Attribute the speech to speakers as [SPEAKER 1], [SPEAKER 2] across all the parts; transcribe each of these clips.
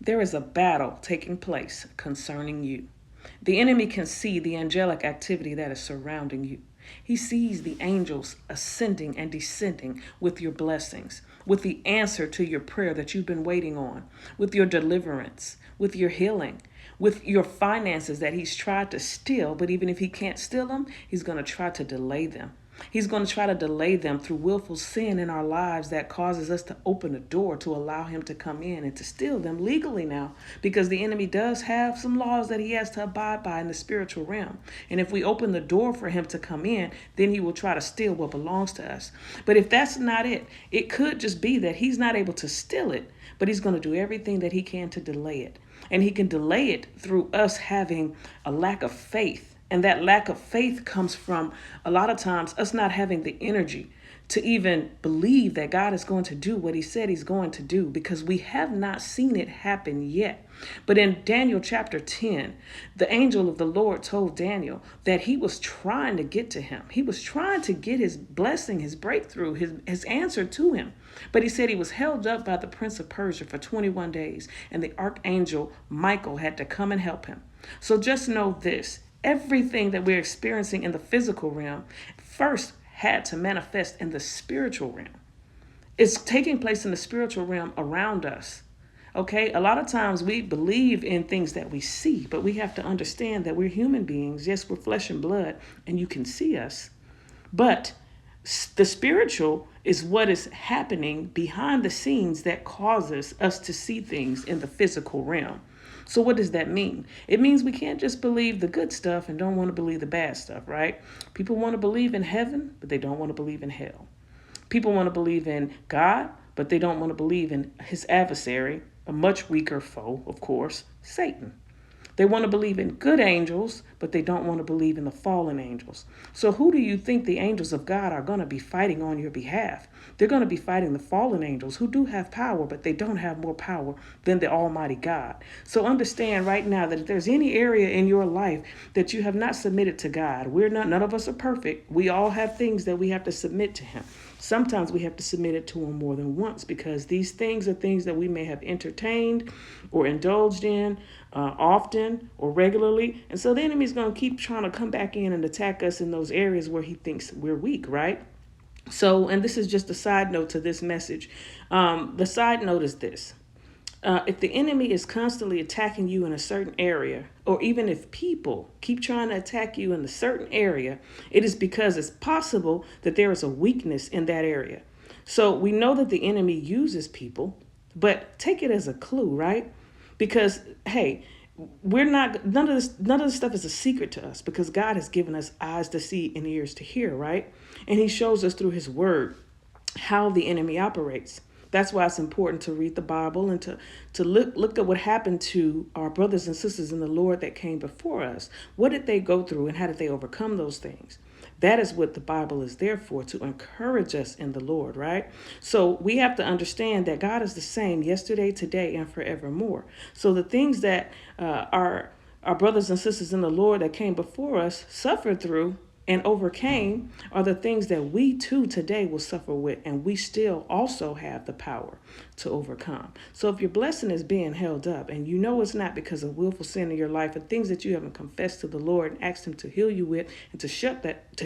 [SPEAKER 1] There is a battle taking place concerning you. The enemy can see the angelic activity that is surrounding you. He sees the angels ascending and descending with your blessings, with the answer to your prayer that you've been waiting on, with your deliverance, with your healing, with your finances that he's tried to steal. But even if he can't steal them, he's going to try to delay them. He's going to try to delay them through willful sin in our lives that causes us to open a door to allow him to come in and to steal them legally now, because the enemy does have some laws that he has to abide by in the spiritual realm. And if we open the door for him to come in, then he will try to steal what belongs to us. But if that's not it, it could just be that he's not able to steal it, but he's going to do everything that he can to delay it. And he can delay it through us having a lack of faith. And that lack of faith comes from a lot of times us not having the energy to even believe that God is going to do what he said he's going to do, because we have not seen it happen yet. But in Daniel chapter 10, the angel of the Lord told Daniel that he was trying to get to him. He was trying to get his blessing, his breakthrough, his answer to him. But he said he was held up by the prince of Persia for 21 days, and the archangel Michael had to come and help him. So just know this. Everything that we're experiencing in the physical realm first had to manifest in the spiritual realm. It's taking place in the spiritual realm around us. Okay, a lot of times we believe in things that we see, but we have to understand that we're human beings. Yes, we're flesh and blood, and you can see us. But the spiritual is what is happening behind the scenes that causes us to see things in the physical realm. So what does that mean? It means we can't just believe the good stuff and don't want to believe the bad stuff, right? People want to believe in heaven, but they don't want to believe in hell. People want to believe in God, but they don't want to believe in his adversary, a much weaker foe, of course, Satan. They want to believe in good angels, but they don't want to believe in the fallen angels. So who do you think the angels of God are going to be fighting on your behalf? They're going to be fighting the fallen angels who do have power, but they don't have more power than the Almighty God. So understand right now that if there's any area in your life that you have not submitted to God, none of us are perfect. We all have things that we have to submit to him. Sometimes we have to submit it to him more than once, because these things are things that we may have entertained or indulged in often or regularly. And so the enemy's going to keep trying to come back in and attack us in those areas where he thinks we're weak, right? So, and this is just a side note to this message. The side note is this. If the enemy is constantly attacking you in a certain area, or even if people keep trying to attack you in a certain area, it is because it's possible that there is a weakness in that area. So we know that the enemy uses people, but take it as a clue, right? Because, hey, none of this stuff is a secret to us, because God has given us eyes to see and ears to hear, right? And he shows us through his word how the enemy operates. That's why it's important to read the Bible and to look at what happened to our brothers and sisters in the Lord that came before us. What did they go through and how did they overcome those things? That is what the Bible is there for, to encourage us in the Lord, right? So we have to understand that God is the same yesterday, today, and forevermore. So the things that our brothers and sisters in the Lord that came before us suffered through and overcame are the things that we too today will suffer with, and we still also have the power to overcome. So if your blessing is being held up and you know it's not because of willful sin in your life and things that you haven't confessed to the Lord and asked him to heal you with and to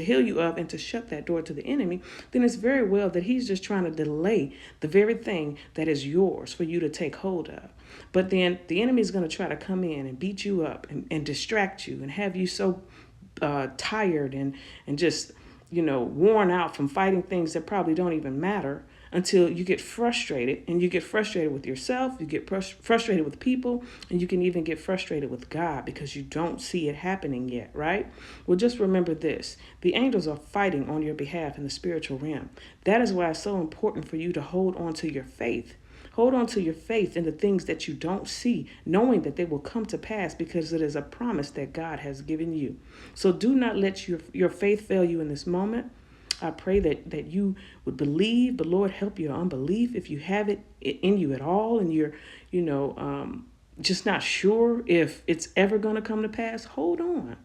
[SPEAKER 1] heal you of and to shut that door to the enemy, then it's very well that he's just trying to delay the very thing that is yours for you to take hold of. But then the enemy is going to try to come in and beat you up and distract you and have you so tired and just, worn out from fighting things that probably don't even matter, until you get frustrated, and you get frustrated with yourself, you get frustrated with people, and you can even get frustrated with God because you don't see it happening yet, right? Well, just remember this. The angels are fighting on your behalf in the spiritual realm. That is why it's so important for you to hold on to your faith. Hold on to your faith in the things that you don't see, knowing that they will come to pass, because it is a promise that God has given you. So do not let your faith fail you in this moment. I pray that you would believe, but Lord, help your unbelief if you have it in you at all, and you're, just not sure if it's ever going to come to pass. Hold on.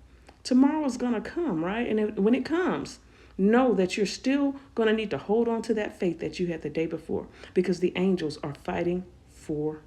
[SPEAKER 1] Tomorrow's going to come, right? And when it comes, know that you're still going to need to hold on to that faith that you had the day before, because the angels are fighting for